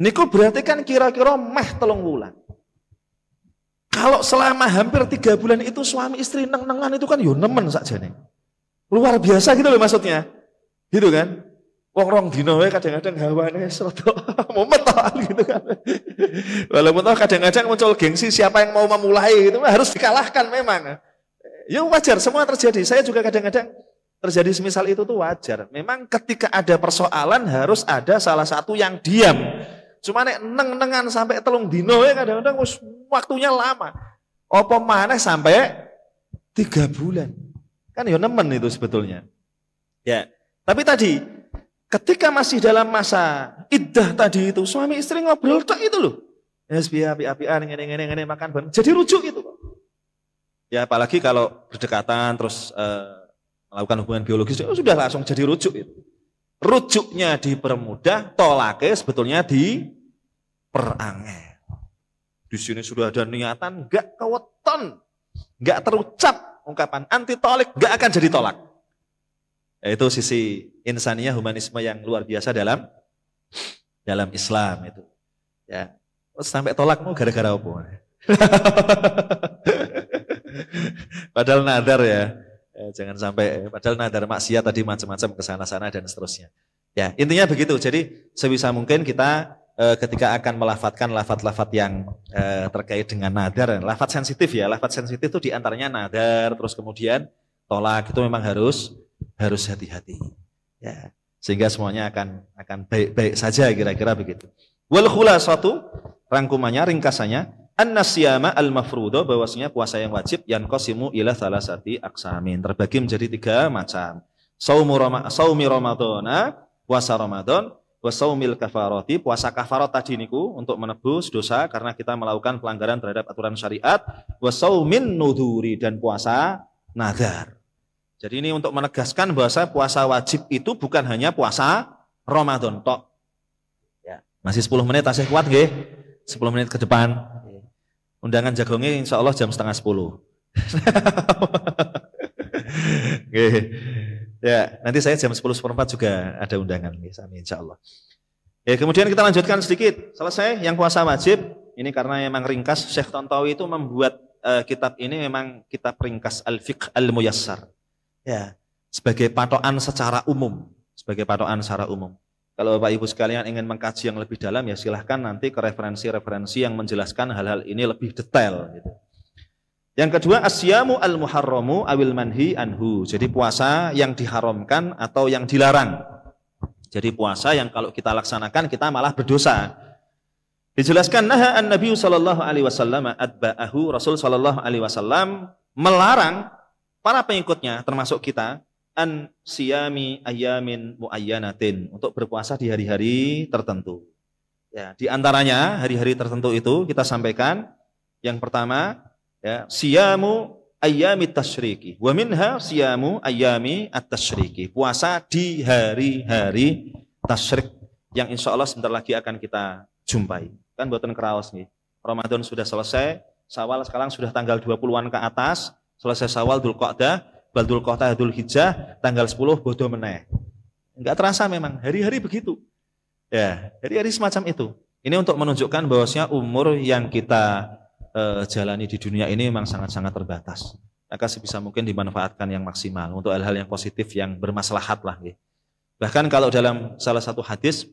Niku berarti kan kira-kira meh 3 wulan. Kalau selama hampir 3 bulan itu suami istri neng-nengan itu kan yo nemen sakjane. Luar biasa gitu loh maksudnya. Gitu kan? Wong rong dino wae kadang-kadang hawane srada mumet gitu kan. Walaupun kadang-kadang muncul gengsi siapa yang mau memulai itu harus dikalahkan memang. Ya wajar semua terjadi. Saya juga kadang-kadang terjadi semisal itu tuh wajar. Memang ketika ada persoalan harus ada salah satu yang diam. Cuma nek neng-nengan sampai 3 dino ya kadang-kadang waktunya lama. Apa maneh sampai 3 bulan. Kan ya nemen itu sebetulnya. Ya. Tapi tadi ketika masih dalam masa iddah tadi itu suami istri ngobrol tak itu loh. Ya api-apian ngene makan bareng. Jadi rujuk itu. Ya apalagi kalau berdekatan terus melakukan hubungan biologis sudah langsung jadi rujuk itu. Rujuknya dipermudah, tolaknya sebetulnya diperangel. Di sini sudah ada niatan, enggak keweton, enggak terucap ungkapan anti tolik, enggak akan jadi tolak. Itu sisi insaniah humanisme yang luar biasa dalam Islam itu. Ya, sampai tolakmu gara-gara apa? Padahal nadar ya. Jangan sampai padahal nadar maksiat tadi macam-macam ke sana-sana dan seterusnya. Ya, intinya begitu. Jadi sebisa mungkin kita ketika akan melafatkan lafat-lafat yang terkait dengan nadar, lafat sensitif ya. Lafat sensitif itu diantaranya nadar, terus kemudian tolak itu memang harus hati-hati. Ya, sehingga semuanya akan baik-baik saja kira-kira begitu. Wal khulasatu, rangkumannya, ringkasannya, an-nasyama al-mafrudo, bahwasanya puasa yang wajib yanqasimu ila salasati aqsamin, terbagi menjadi 3 macam. Saumi Ramadhana, puasa Ramadan, wa saumil kafarati, puasa kafarat tadi niku untuk menebus dosa karena kita melakukan pelanggaran terhadap aturan syariat, wa saumin nudhuri, dan puasa nadar. Jadi ini untuk menegaskan bahwa puasa wajib itu bukan hanya puasa Ramadan tok. Ya, masih 10 menit masih kuat nggih? 10 menit ke depan. Undangan jagongnya insya Allah jam 9:30. Ya, nanti saya jam 10:04 juga ada undangan, insya Allah. Ya, kemudian kita lanjutkan sedikit. Selesai yang puasa wajib. Ini karena memang ringkas. Syekh Tontowi itu membuat kitab ini memang kitab ringkas Al-Fiqh Al-Muyassar. Ya, sebagai patokan secara umum. Kalau Bapak Ibu sekalian ingin mengkaji yang lebih dalam ya silahkan nanti ke referensi-referensi yang menjelaskan hal-hal ini lebih detail. Gitu. Yang kedua, asyamu al-muharramu awil manhi anhu. Jadi puasa yang diharamkan atau yang dilarang. Jadi puasa yang kalau kita laksanakan kita malah berdosa. Dijelaskan naha an-nabi sallallahu alaihi wasallam atba'ahu, Rasul sallallahu alaihi wasallam melarang para pengikutnya termasuk kita an siyami ayamin muayyanatin, untuk berpuasa di hari-hari tertentu. Ya, di antaranya hari-hari tertentu itu kita sampaikan yang pertama ya siyamu ayyamit tasyriki wa minha siyamu ayyami at-tasyriki, puasa di hari-hari tasyrik yang insya Allah sebentar lagi akan kita jumpai. Kan buatan keraos nih. Ramadan sudah selesai, Syawal sekarang sudah tanggal 20-an ke atas, selesai Syawal, Dzulqa'dah, Dzulqa'dah, Dzulhijjah, tanggal 10 bodo meneh. Enggak terasa memang, hari-hari begitu. Ya, hari-hari semacam itu. Ini untuk menunjukkan bahwasanya umur yang kita jalani di dunia ini memang sangat-sangat terbatas. Maka sebisa mungkin dimanfaatkan yang maksimal untuk hal-hal yang positif, yang bermaslahat lah. Bahkan kalau dalam salah satu hadis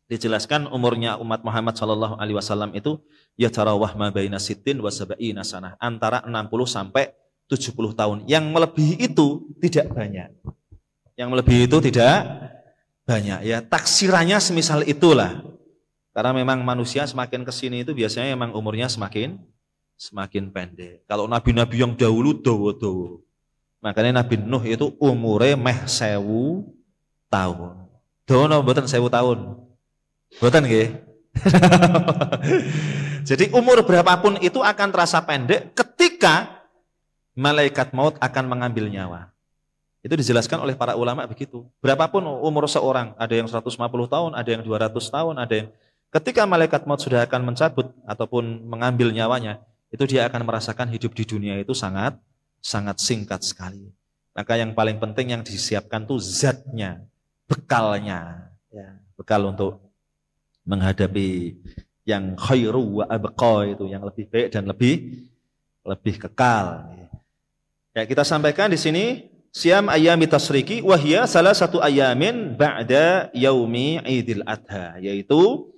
dijelaskan umurnya umat Muhammad sallallahu alaihi wasallam itu yatarawah ma baina sittin wa sab'ina sanah, antara 60 sampai 70 tahun. Yang melebihi itu tidak banyak. Yang melebihi itu tidak banyak. Ya, taksirannya semisal itulah. Karena memang manusia semakin kesini itu biasanya memang umurnya semakin pendek. Kalau nabi-nabi yang dahulu dawa-dawa. Makanya Nabi Nuh itu umurnya meh 1000 tahun. Dawa mboten 1000 tahun. Boten nggih. Jadi umur berapapun itu akan terasa pendek ketika malaikat maut akan mengambil nyawa. Itu dijelaskan oleh para ulama begitu. Berapapun umur seorang, ada yang 150 tahun, ada yang 200 tahun, ada yang ketika malaikat maut sudah akan mencabut ataupun mengambil nyawanya, itu dia akan merasakan hidup di dunia itu sangat singkat sekali. Maka yang paling penting yang disiapkan tuh zatnya, bekalnya, ya, bekal untuk menghadapi yang khairu wa abqa, itu yang lebih baik dan lebih kekal. Ya, kita sampaikan di sini siam ayyami tasriki wa hiya salah satu ayamin ba'da yaumi Idul Adha, yaitu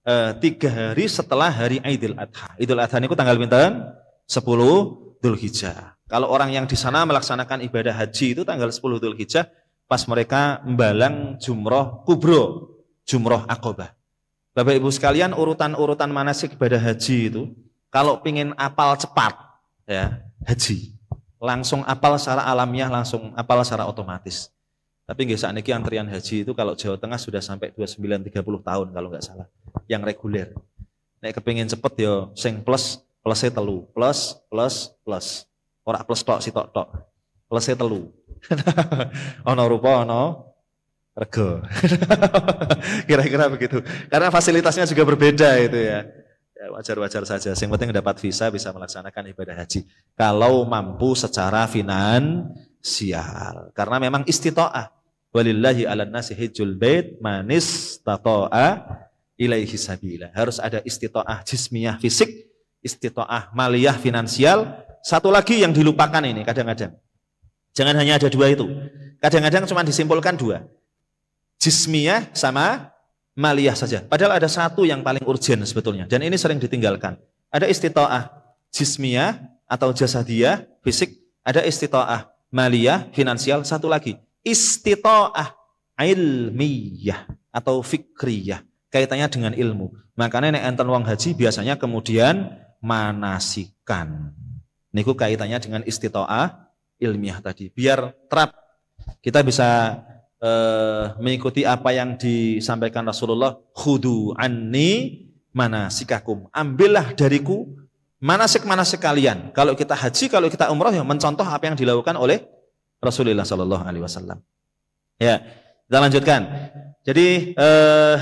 3 hari setelah hari Idul Adha. Idul Adha niku tanggal pinten? 10 Dzulhijjah. Kalau orang yang di sana melaksanakan ibadah haji itu tanggal 10 Dzulhijjah, pas mereka membalang jumroh kubro, jumroh Aqabah. Bapak Ibu sekalian, urutan-urutan manasik ibadah haji itu, kalau pingin apal cepat, ya haji, langsung apal secara alamiah, langsung apal secara otomatis. Tapi nggih sakniki antrian haji itu kalau Jawa Tengah sudah sampai 29-30 tahun kalau nggak salah, yang reguler. Nek kepingin cepet yo sing plusnya telu, plus, ora plus tok si tok, plusnya telu. Ono rupa ono rego. Kira-kira begitu. Karena fasilitasnya juga berbeda itu ya. Ya, wajar-wajar saja. Yang penting dapat visa bisa melaksanakan ibadah haji. Kalau mampu secara finansial. Karena memang istita'ah. Walillahi 'alan nasi hijjul bait man istata'a ilaihi sabila. Harus ada istita'ah jismiyah fisik, istita'ah maliyah finansial. Satu lagi yang dilupakan ini kadang-kadang. Jangan hanya ada 2 itu. Kadang-kadang cuma disimpulkan 2. Jismiyah sama maliyah saja. Padahal ada 1 yang paling urgen sebetulnya. Dan ini sering ditinggalkan. Ada istita'ah jismiyah atau jasadiyah, fisik. Ada istita'ah maliyah, finansial. 1 lagi. Istita'ah ilmiyah atau fikriyah. Kaitannya dengan ilmu. Makanya nek enten wong haji biasanya kemudian manasikan. Niku kaitannya dengan istita'ah ilmiah tadi. Biar terap. Kita bisa mengikuti apa yang disampaikan Rasulullah, khudu anni manasikakum, ambillah dariku manasik-manasik kalian. Kalau kita haji, kalau kita umrah, ya mencontoh apa yang dilakukan oleh Rasulullah Sallallahu Alaihi Wasallam. Ya, kita lanjutkan. Jadi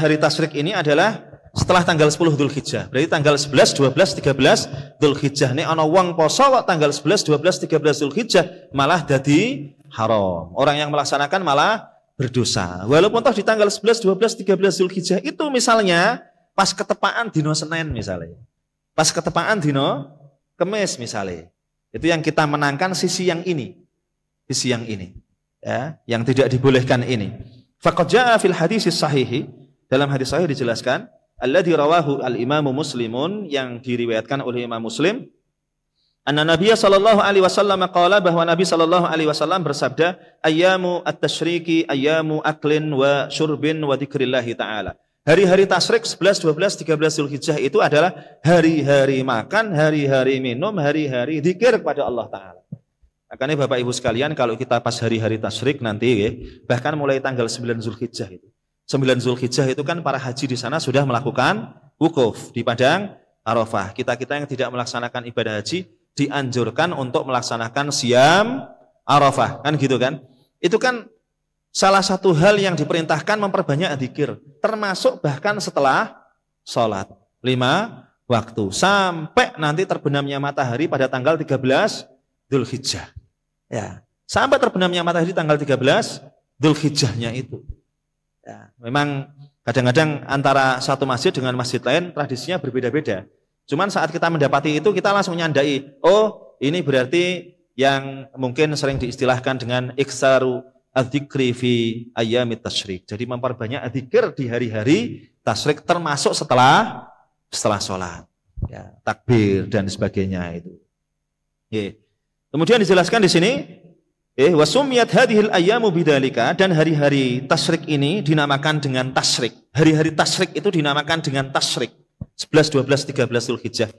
hari tasyrik ini adalah setelah tanggal 10 Dzulhijjah. Berarti tanggal 11, 12, 13 Dzulhijjah. Ini ana wong poso kok tanggal 11, 12, 13 Dzulhijjah malah dadi haram. Orang yang melaksanakan malah berdosa. Walaupun toh di tanggal 11, 12, 13 Dzulhijjah itu misalnya pas ketepaan dino Senin misalnya. Pas ketepaan dino Kemis misalnya. Itu yang kita menangkan sisi yang ini. Sisi yang ini. Ya, yang tidak dibolehkan ini. Faqad jaa fil hadis sahih, dalam hadis sahih dijelaskan, alladzi rawahu al-Imam Muslimun, yang diriwayatkan oleh Imam Muslim, anna Nabiya sallallahu alaihi wasallam qala, bahwa Nabi sallallahu alaihi wasallam bersabda, ayyamu at-tasyriki ayyamu aklin wa syurbin wa dzikrillah taala. Hari-hari tasyrik 11, 12, 13 Zulhijjah itu adalah hari-hari makan, hari-hari minum, hari-hari zikir kepada Allah Ta'ala. Makanya Bapak Ibu sekalian, kalau kita pas hari-hari tasyrik nanti ya, bahkan mulai tanggal 9 Zulhijjah itu. 9 Zulhijjah itu kan para haji di sana sudah melakukan wukuf di Padang Arafah. Kita-kita yang tidak melaksanakan ibadah haji dianjurkan untuk melaksanakan siam Arafah, kan gitu kan? Itu kan salah satu hal yang diperintahkan memperbanyak zikir, termasuk bahkan setelah sholat 5 waktu sampai nanti terbenamnya matahari pada tanggal 13 Dzulhijjah. Ya, sampai terbenamnya matahari tanggal 13 Dzulhijjahnya itu. Ya, memang kadang-kadang antara satu masjid dengan masjid lain tradisinya berbeda-beda. Cuman saat kita mendapati itu kita langsung nyandai, oh ini berarti yang mungkin sering diistilahkan dengan iksaru adzikri fi ayyamit tasyrik. Jadi memperbanyak zikir di hari-hari tasyrik termasuk setelah sholat. Ya, takbir dan sebagainya itu. Ya. Kemudian dijelaskan di sini, wasumiyat hadhil ayyamu bidzalika, dan hari-hari tasyrik ini dinamakan dengan tasyrik. Hari-hari tasyrik itu dinamakan dengan tasyrik. 11, 12, 13 Zulhijjah.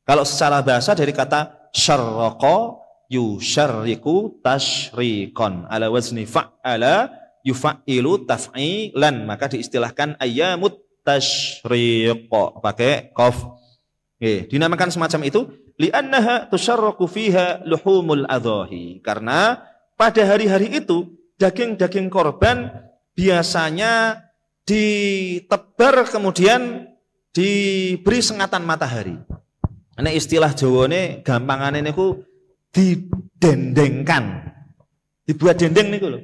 Kalau secara bahasa dari kata syarraqa yusyarriku tasyrikon ala wazni fa'ala yufa'ilu taf'ilan, maka diistilahkan ayyamut tasyriq pakai qaf. Dinamakan semacam itu li'annaha tusyarraku fiha luhumul adhahi, karena pada hari-hari itu daging-daging korban biasanya ditebar kemudian diberi sengatan matahari. Ini istilah Jawane gampangane niku didendengkan, dibuat dendeng nih loh.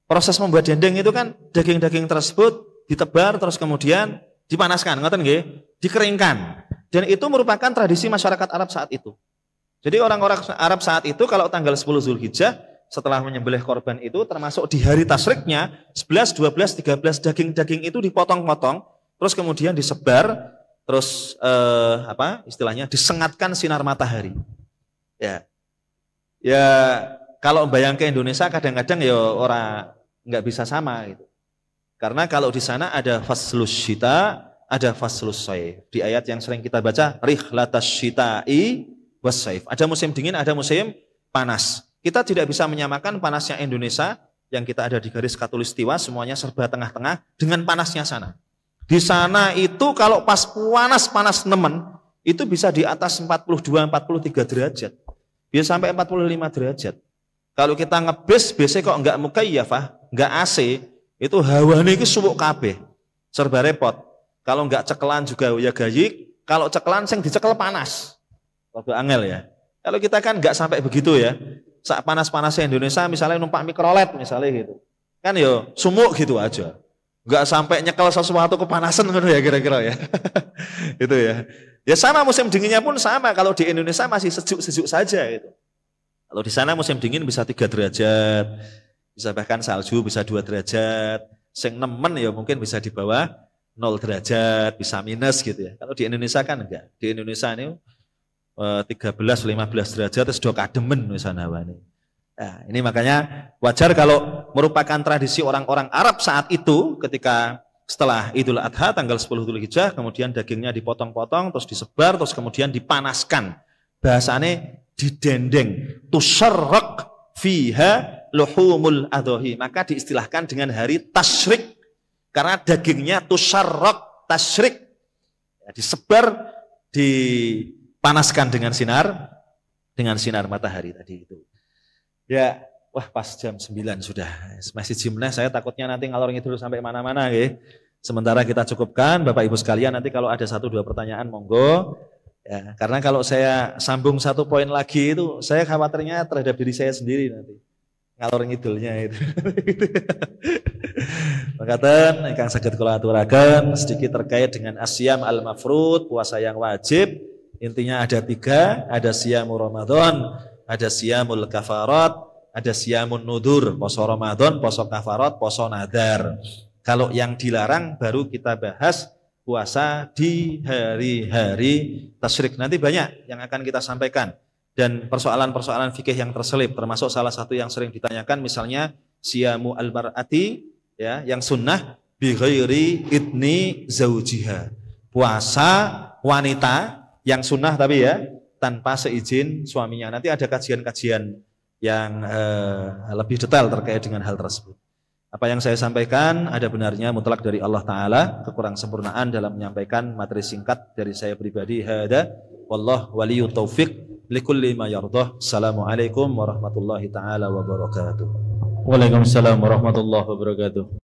Proses membuat dendeng itu kan daging-daging tersebut ditebar terus kemudian dipanaskan, ngoten nggih, dikeringkan. Dan itu merupakan tradisi masyarakat Arab saat itu. Jadi orang-orang Arab saat itu kalau tanggal 10 Zulhijjah setelah menyembelih korban itu termasuk di hari tasyriknya 11, 12, 13 daging-daging itu dipotong-potong terus kemudian disebar terus istilahnya disengatkan sinar matahari. Ya. Ya kalau bayang ke Indonesia kadang-kadang ya orang nggak bisa sama gitu. Karena kalau di sana ada faslus syita, ada faslus shaif. Di ayat yang sering kita baca rihlatas syita'i was shaif. Ada musim dingin, ada musim panas. Kita tidak bisa menyamakan panasnya Indonesia yang kita ada di garis khatulistiwa semuanya serba tengah-tengah dengan panasnya sana. Di sana itu kalau pas panas nemen itu bisa di atas 42, 43 derajat. Bisa sampai 45 derajat. Kalau kita ngebis, biasanya kok enggak mukayyafah, enggak AC, itu hawane iki suwuk kabeh. Serba repot. Kalau enggak cekelan juga ya gayik, kalau cekelan sing dicekel panas. Rada angel ya. Kalau kita kan enggak sampai begitu ya. Sak panas-panasnya Indonesia misalnya numpak mikrolet misalnya gitu. Kan yo sumuk gitu aja. Enggak sampai nyekel sesuatu kepanasan gitu ya kira-kira ya. Itu ya. Ya sama musim dinginnya pun sama, kalau di Indonesia masih sejuk-sejuk saja itu. Kalau di sana musim dingin bisa 3 derajat, bisa bahkan salju bisa 2 derajat, sing nemen ya mungkin bisa di bawah 0 derajat, bisa minus gitu ya. Kalau di Indonesia kan enggak. Di Indonesia ini 13-15 derajat terus do kademen misalnya wani. Nah, ini makanya wajar kalau merupakan tradisi orang-orang Arab saat itu ketika setelah Idul Adha tanggal 10 Dzulhijjah kemudian dagingnya dipotong-potong terus disebar terus kemudian dipanaskan. Bahasane didendeng. Tusyarrak fiha luhumul adhahi. Maka diistilahkan dengan hari tasyrik karena dagingnya tusyarrak tasyrik. Ya, disebar dipanaskan dengan sinar matahari tadi itu. Ya, wah pas jam 9 sudah. Masih jimnya saya takutnya nanti ngalor ngidul sampai mana-mana ya. Sementara kita cukupkan Bapak Ibu sekalian, nanti kalau ada 1-2 pertanyaan monggo. Ya, karena kalau saya sambung 1 poin lagi itu saya khawatirnya terhadap diri saya sendiri nanti. Ngalor ngidulnya itu. Makaten ingkang saged kula aturaken sedikit terkait dengan asyam al-mafrud, puasa yang wajib. Intinya ada 3, ada siyamul Ramadan, ada siyamul kafarat, ada siyamun nudur, poso Ramadan, poso kafarat, poso nadar. Kalau yang dilarang baru kita bahas puasa di hari-hari tasyrik. Nanti banyak yang akan kita sampaikan. Dan persoalan-persoalan fikih yang terselip, termasuk salah satu yang sering ditanyakan misalnya siyamu al-mar'ati, ya, yang sunnah bi ghairi idni zaujiha. Puasa wanita yang sunnah tapi ya tanpa seizin suaminya. Nanti ada kajian-kajian yang lebih detail terkait dengan hal tersebut. Apa yang saya sampaikan ada benarnya mutlak dari Allah Ta'ala. Kekurang sempurnaan dalam menyampaikan materi singkat dari saya pribadi. Hada wallahu waliyut taufiq likulli ma yardah. Assalamualaikum warahmatullahi ta'ala wabarakatuh. Waalaikumsalam warahmatullahi wabarakatuh.